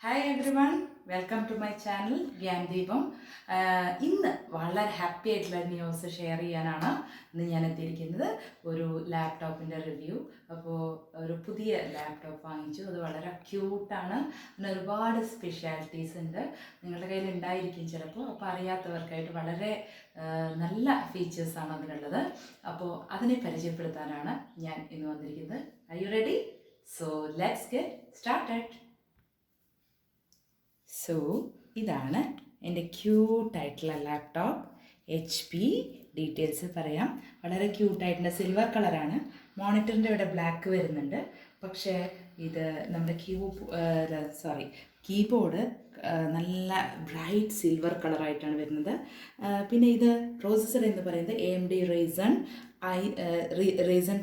Hi everyone, welcome to my channel Gyandipam. ഇന്ന് വളരെ happy ആയിട്ടുള്ള ന്യൂസ് ഷെയർ ചെയ്യാനാണ് ഞാൻ എത്തിയിരിക്കുന്നത്. ഒരു ലാപ്ടോപ്പിൻ്റെ റിവ്യൂ. അപ്പോൾ ഒരു പുതിയ ലാപ്ടോപ്പ് വാങ്ങിച്ചു. അത് വളരെ ക്യൂട്ടാണ്. പിന്നെ ഒരുപാട് സ്പെഷ്യാലിറ്റീസ് ഉണ്ട്. നിങ്ങളുടെ കയ്യിൽ ഉണ്ടായിരിക്കും ചിലപ്പോൾ. അപ്പോൾ അറിയാത്തവർക്കായിട്ട് വളരെ നല്ല ഫീച്ചേഴ്സാണ് അതിനുള്ളത്. അപ്പോൾ അതിനെ പരിചയപ്പെടുത്താനാണ് ഞാൻ ഇന്ന് വന്നിരിക്കുന്നത്. Are you ready? So let's get started. So ഇതാണ് എൻ്റെ ക്യൂട്ടായിട്ടുള്ള ലാപ്ടോപ്പ്. HP ഡീറ്റെയിൽസ് പറയാം. വളരെ ക്യൂട്ടായിട്ടുള്ള സിൽവർ കളറാണ്. മോണിറ്ററിൻ്റെ ഇവിടെ ബ്ലാക്ക് വരുന്നുണ്ട്. പക്ഷേ ഇത് നമ്മുടെ കീബോർഡ് നല്ല ബ്രൈറ്റ് സിൽവർ കളറായിട്ടാണ് വരുന്നത്. പിന്നെ ഇത് പ്രോസസ്സർ എന്ന് പറയുന്നത് AMD Ryzen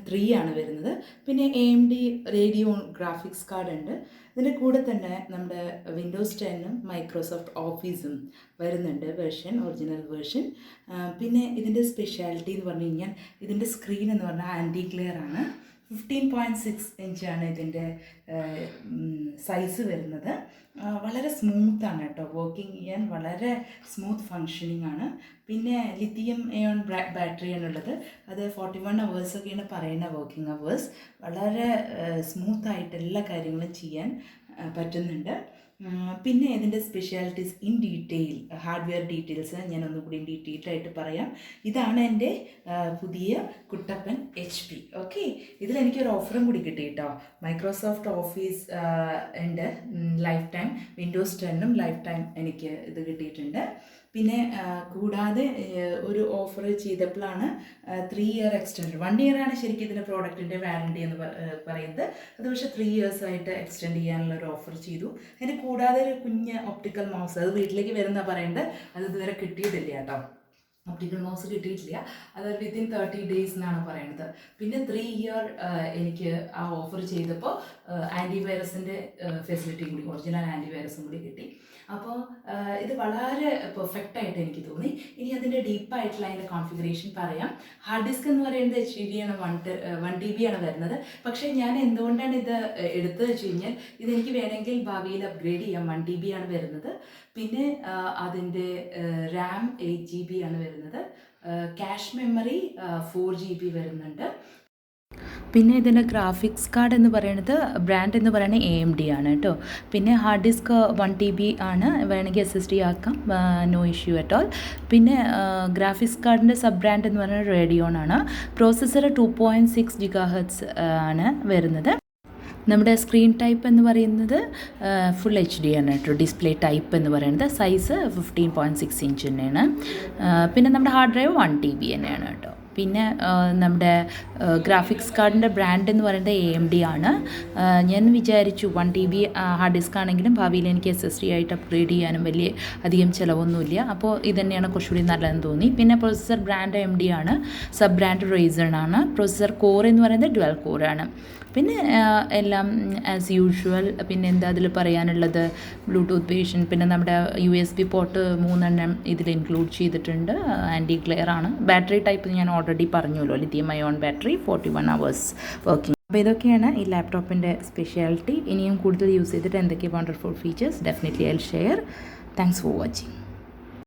3 ആണ് വരുന്നത്. പിന്നെ AMD റേഡിയോൺ ഗ്രാഫിക്സ് കാർഡ് ഉണ്ട്. ഇതിൻ്റെ കൂടെ തന്നെ നമ്മുടെ വിൻഡോസ് 10ഉം മൈക്രോസോഫ്റ്റ് ഓഫീസും വരുന്നുണ്ട്, ഒറിജിനൽ വേർഷൻ. പിന്നെ ഇതിൻ്റെ സ്പെഷ്യാലിറ്റി എന്ന് പറഞ്ഞു കഴിഞ്ഞാൽ ഇതിൻ്റെ സ്ക്രീൻ എന്ന് പറഞ്ഞാൽ ആൻറ്റി ഗ്ലെയർ ആണ്. 15.6 ഇഞ്ചാണ് ഇതിൻ്റെ സൈസ് വരുന്നത്. വളരെ സ്മൂത്താണ് കേട്ടോ, വർക്കിംഗ് ചെയ്യാൻ വളരെ സ്മൂത്ത് ഫങ്ഷനിങ് ആണ്. പിന്നെ ലിഥിയം അയോൺ ബാറ്ററിയാണുള്ളത്. അത് 41 അവേഴ്സൊക്കെയാണ് പറയുന്ന വർക്കിംഗ് അവേഴ്സ്. വളരെ സ്മൂത്തായിട്ട് എല്ലാ കാര്യങ്ങളും ചെയ്യാൻ പറ്റുന്നുണ്ട്. പിന്നെ ഇതിൻ്റെ specialities in detail, hardware details ഞാൻ ഒന്നുകൂടി ഡീറ്റെയിൽഡായിട്ട് പറയാം. ഇതാണ് എൻ്റെ പുതിയ കുട്ടപ്പൻ HP. ഓക്കെ, ഇതിലെനിക്കൊരു ഓഫറും കൂടി കിട്ടി കേട്ടോ. മൈക്രോസോഫ്റ്റ് ഓഫീസ് ഉണ്ട് ലൈഫ് ടൈം, വിൻഡോസ് 10ഉം ലൈഫ് ടൈം എനിക്ക് ഇത് കിട്ടിയിട്ടുണ്ട്. പിന്നെ കൂടാതെ ഒരു ഓഫർ ചെയ്തപ്പോഴാണ് 3 ഇയർ എക്സ്റ്റൻഡ്. 1 ഇയറാണ് ശരിക്കും ഇതിൻ്റെ പ്രോഡക്റ്റിൻ്റെ വാറണ്ടി എന്ന് പറയുന്നത്. അത് പക്ഷേ 3 ഇയേഴ്സായിട്ട് എക്സ്റ്റെൻഡ് ചെയ്യാനുള്ള ഒരു ഓഫർ ചെയ്തു. അതിന് കൂടാതെ ഒരു കുഞ്ഞ് ഒപ്റ്റിക്കൽ മൗസ്, അത് വീട്ടിലേക്ക് വരുന്ന പറയുന്നത്, അത് ഇതുവരെ കിട്ടിയിട്ടില്ല കേട്ടോ. ഒപ്റ്റിക്കൽ മൗസ് കിട്ടിയിട്ടില്ല. അത് വിത്തിൻ 30 days എന്നാണ് പറയുന്നത്. പിന്നെ 3 ഇയർ എനിക്ക് ആ ഓഫർ ചെയ്തപ്പോൾ ആൻറ്റിവൈറസിൻ്റെ ഫെസിലിറ്റിയും കൂടി, ഒറിജിനൽ ആൻറ്റിവൈറസും കൂടി കിട്ടി. അപ്പോൾ ഇത് വളരെ പെർഫെക്റ്റായിട്ട് എനിക്ക് തോന്നി. ഇനി അതിൻ്റെ ഡീപ്പായിട്ടുള്ള അതിൻ്റെ കോൺഫിഗറേഷൻ പറയാം. ഹാർഡ് ഡിസ്ക് എന്ന് പറയുന്നത് HDD ആണ്, 1 TB ആണ് വരുന്നത്. പക്ഷേ ഞാൻ എന്തുകൊണ്ടാണ് ഇത് എടുത്തത് വെച്ച് കഴിഞ്ഞാൽ, ഇതെനിക്ക് വേണമെങ്കിൽ ഭാവിയിൽ അപ്ഗ്രേഡ് ചെയ്യാം. 1 TB ആണ് വരുന്നത്. പിന്നെ അതിൻ്റെ RAM 8 GB ആണ് വരുന്നത്. ക്യാഷ് മെമ്മറി 4 GB വരുന്നുണ്ട്. പിന്നെ ഇതിൻ്റെ ഗ്രാഫിക്സ് കാർഡ് എന്ന് പറയുന്നത്, ബ്രാൻഡ് എന്ന് പറയുന്നത് AMD ആണ് കേട്ടോ. പിന്നെ ഹാർഡ് ഡിസ്ക് 1 TB ആണ്, വേണമെങ്കിൽ SSD ആക്കാം, നോ ഇഷ്യൂ അറ്റ് ഓൾ. പിന്നെ ഗ്രാഫിക്സ് കാർഡിൻ്റെ സബ് ബ്രാൻഡ് എന്ന് പറയുന്നത് റേഡിയോൺ ആണ്. പ്രോസസ്സർ 2.6 GHz ആണ് വരുന്നത്. നമ്മുടെ സ്ക്രീൻ ടൈപ്പ് എന്ന് പറയുന്നത് ഫുൾ HD ആണ് കേട്ടോ. ഡിസ്പ്ലേ ടൈപ്പ് എന്ന് പറയുന്നത് സൈസ് 15.6 ഇഞ്ച് തന്നെയാണ്. പിന്നെ നമ്മുടെ ഹാർഡ് ഡ്രൈവ് 1 TB തന്നെയാണ് കേട്ടോ. പിന്നെ നമ്മുടെ ഗ്രാഫിക്സ് കാർഡിൻ്റെ ബ്രാൻഡ് എന്ന് പറയുന്നത് AMD ആണ്. ഞാൻ വിചാരിച്ചു 1 TB ഹാർഡ് ഡിസ്ക് ആണെങ്കിലും ഭാവിയിൽ എനിക്ക് SSD ആയിട്ട് അപ്ഗ്രേഡ് ചെയ്യാനും വലിയ അധികം ചിലവൊന്നുമില്ല. അപ്പോൾ ഇത് തന്നെയാണ് കുറച്ചുകൂടി നല്ലതെന്ന് തോന്നി. പിന്നെ പ്രൊസസ്സർ ബ്രാൻഡ് AMD ആണ്, സബ് ബ്രാൻഡ് Ryzen ആണ്. പ്രൊസസ്സർ കോർ എന്ന് പറയുന്നത് 12 കോർ ആണ്. പിന്നെ എല്ലാം ആസ് യൂഷ്വൽ. പിന്നെ എന്താ അതിൽ പറയാനുള്ളത്, ബ്ലൂടൂത്ത് വേർഷൻ, പിന്നെ നമ്മുടെ USB പോർട്ട് 3 ഇതിൽ ഇൻക്ലൂഡ് ചെയ്തിട്ടുണ്ട്. ആൻറ്റി ഗ്ലെയർ ആണ്. ബാറ്ററി ടൈപ്പ് ഞാൻ ഓൾറെഡി പറഞ്ഞല്ലോ, lithium ion battery, 41 hours working. അപ്പോൾ ഇതൊക്കെയാണ് ഈ ലാപ്ടോപ്പിൻ്റെ സ്പെഷ്യാലിറ്റി. ഇനിയും കൂടുതൽ യൂസ് ചെയ്തിട്ട് എന്തൊക്കെ wonderful features definitely I will share. Thanks for watching.